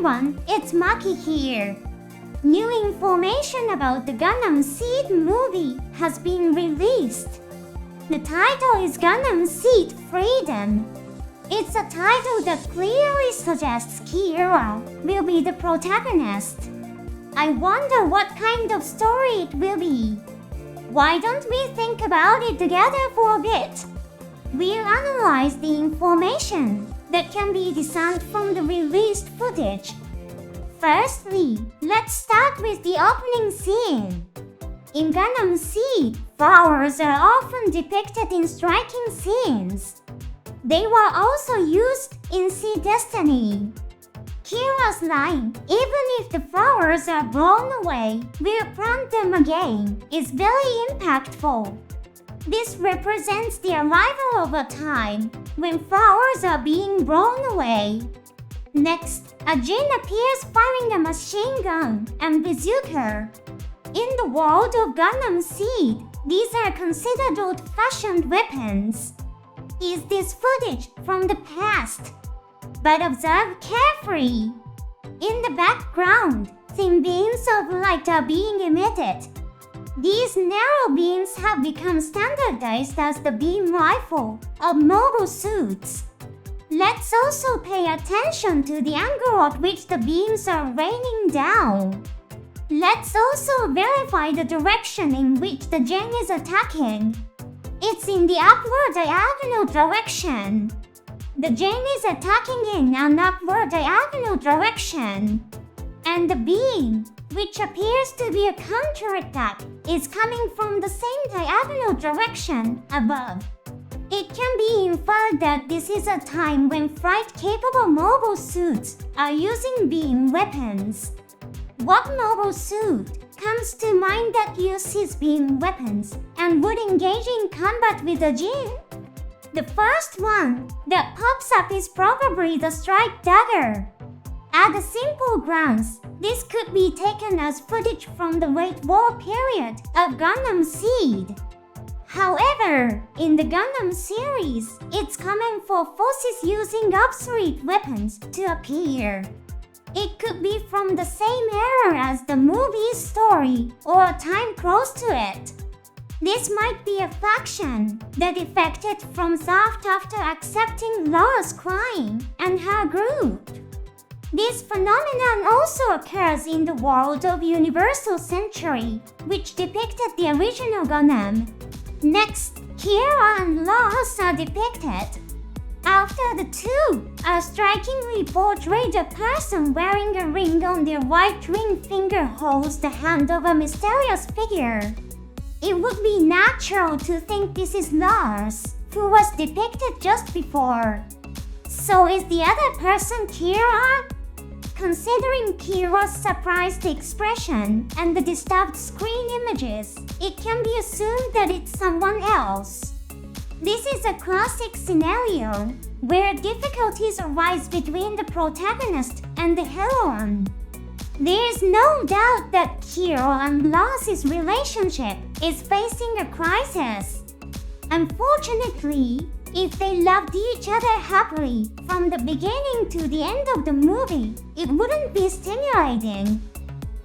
everyone, it's Maki here. New information about the Gundam Seed movie has been released. The title is Gundam Seed Freedom. It's a title that clearly suggests Kira will be the protagonist. I wonder what kind of story it will be. Why don't we think about it together for a bit? We'll analyze the information that can be discerned from the released footage. Firstly, let's start with the opening scene. In Gundam Seed, flowers are often depicted in striking scenes. They were also used in Seed Destiny. Kira's line, "Even if the flowers are blown away, we'll plant them again," is very impactful. This represents the arrival of a time when flowers are being blown away. Next, a Jin appears firing a machine gun and bazooka. In the world of Gundam Seed, these are considered old-fashioned weapons. Is this footage from the past? But observe carefully. In the background, thin beams of light are being emitted. These narrow beams have become standardized as the beam rifle of mobile suits. Let's also pay attention to the angle at which the beams are raining down. Let's also verify the direction in which the Gen is attacking. It's in the upward diagonal direction. The Gen is attacking in an upward diagonal direction. And the beam, which appears to be a counterattack, is coming from the same diagonal direction above. It can be inferred that this is a time when flight-capable mobile suits are using beam weapons. What mobile suit comes to mind that uses beam weapons and would engage in combat with a Jin? The first one that pops up is probably the Strike Dagger. At a simple glance, this could be taken as footage from the Great War period of Gundam Seed. However, in the Gundam series, it's common for forces using obsolete weapons to appear. It could be from the same era as the movie's story or a time close to it. This might be a faction that defected from Zaft after accepting Laura's crime and her group. This phenomenon also occurs in the world of Universal Century, which depicted the original Gundam. Next, Kira and Lois are depicted. After the two are strikingly portrayed, a person wearing a ring on their right ring finger holds the hand of a mysterious figure. It would be natural to think this is Lars, who was depicted just before. So is the other person Kira? Considering Kira's surprised expression and the disturbed screen images, it can be assumed that it's someone else. This is a classic scenario where difficulties arise between the protagonist and the heroine. There is no doubt that Kira and Lars' relationship is facing a crisis. Unfortunately, if they loved each other happily from the beginning to the end of the movie, it wouldn't be stimulating.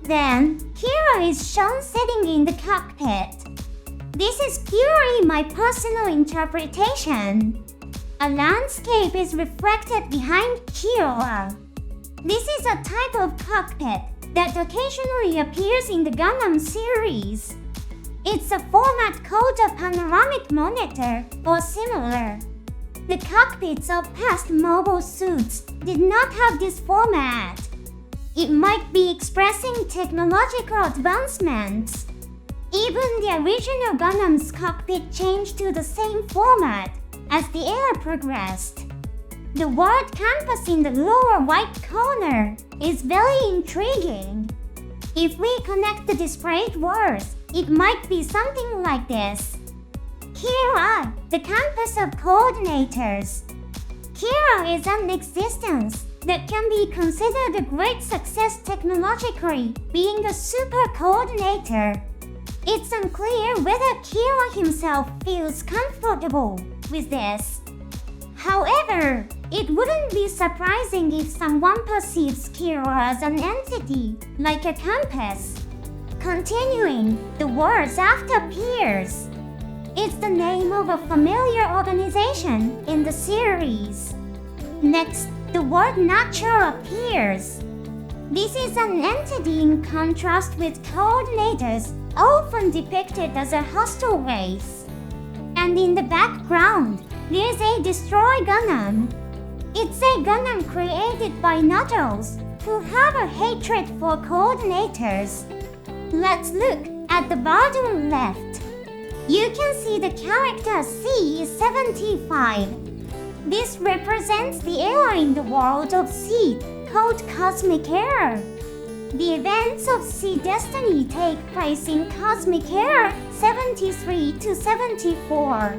Then, Kira is shown sitting in the cockpit. This is purely my personal interpretation. A landscape is reflected behind Kira. This is a type of cockpit that occasionally appears in the Gundam series. It's a format called a panoramic monitor or similar. The cockpits of past mobile suits did not have this format. It might be expressing technological advancements. Even the original Gundam's cockpit changed to the same format as the era progressed. The word campus in the lower right corner is very intriguing. If we connect the displayed words, it might be something like this. Kira, the campus of coordinators. Kira is an existence that can be considered a great success technologically, being a super coordinator. It's unclear whether Kira himself feels comfortable with this. However, It wouldn't be surprising if someone perceives Kiro as an entity, like a compass. Continuing, the words after appears. It's the name of a familiar organization in the series. Next, the word nature appears. This is an entity in contrast with coordinators, often depicted as a hostile race. And in the background, there's a Destroy Gundam. It's a Gundam created by Knuckles, who have a hatred for coordinators. Let's look at the bottom left. You can see the character C is 75. This represents the era in the world of Seed, called Cosmic Era. The events of Seed Destiny take place in Cosmic Era 73 to 74.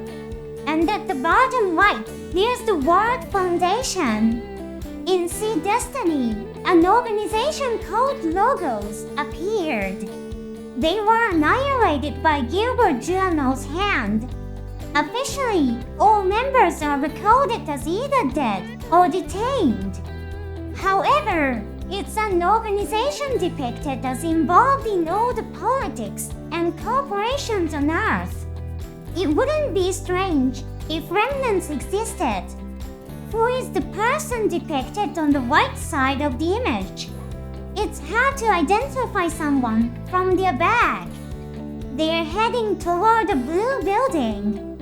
And at the bottom right, there's the word Foundation. In Seed Destiny, an organization called Logos appeared. They were annihilated by Gilbert Giano's hand. Officially, all members are recorded as either dead or detained. However, it's an organization depicted as involved in all the politics and corporations on Earth. It wouldn't be strange if remnants existed. Who is the person depicted on the right side of the image? It's hard to identify someone from their bag. They're heading toward a blue building.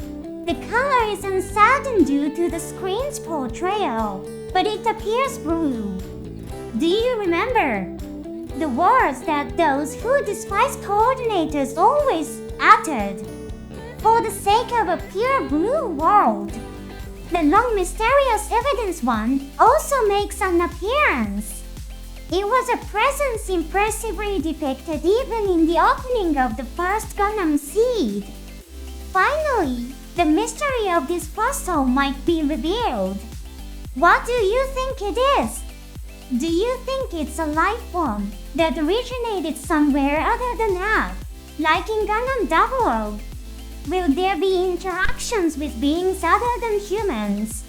The color is uncertain due to the screen's portrayal, but it appears blue. Do you remember the words that those who despise coordinators always uttered? For the sake of a pure blue world. The long mysterious evidence one also makes an appearance. It was a presence impressively depicted even in the opening of the first Gundam Seed. Finally, the mystery of this fossil might be revealed. What do you think it is? Do you think it's a life form that originated somewhere other than Earth, like in Gundam 00? Will there be interactions with beings other than humans?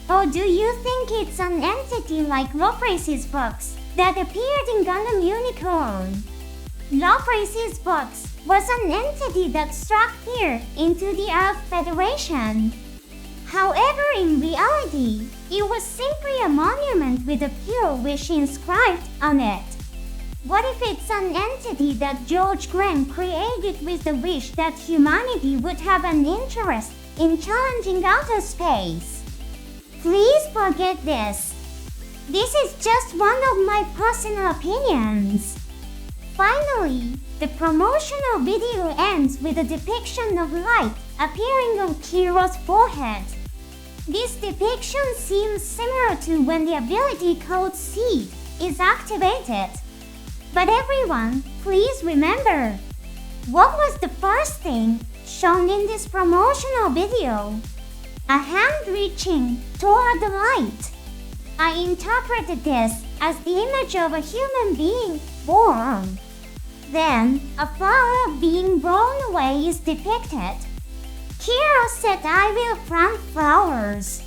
Or do you think it's an entity like Loprace's box that appeared in Gundam Unicorn? Loprace's box was an entity that struck fear into the Earth Federation. However, in reality, it was simply a monument with a pure wish inscribed on it. What if it's an entity that George Graham created with the wish that humanity would have an interest in challenging outer space? Please forget this. This is just one of my personal opinions. Finally, the promotional video ends with a depiction of light appearing on Kiro's forehead. This depiction seems similar to when the ability called Seed is activated. But everyone, please remember, what was the first thing shown in this promotional video? A hand reaching toward the light. I interpreted this as the image of a human being born. Then, a flower being blown away is depicted. Kiro said, "I will plant flowers."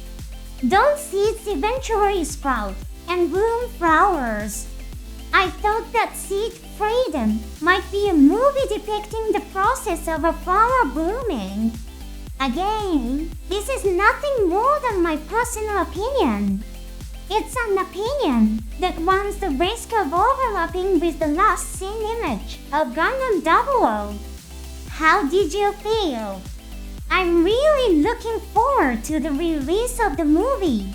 Don't seeds eventually sprout and bloom flowers? I thought that Seed Freedom might be a movie depicting the process of a flower blooming. Again, this is nothing more than my personal opinion. It's an opinion that runs the risk of overlapping with the last seen image of Gundam 00. How did you feel? I'm really looking forward to the release of the movie.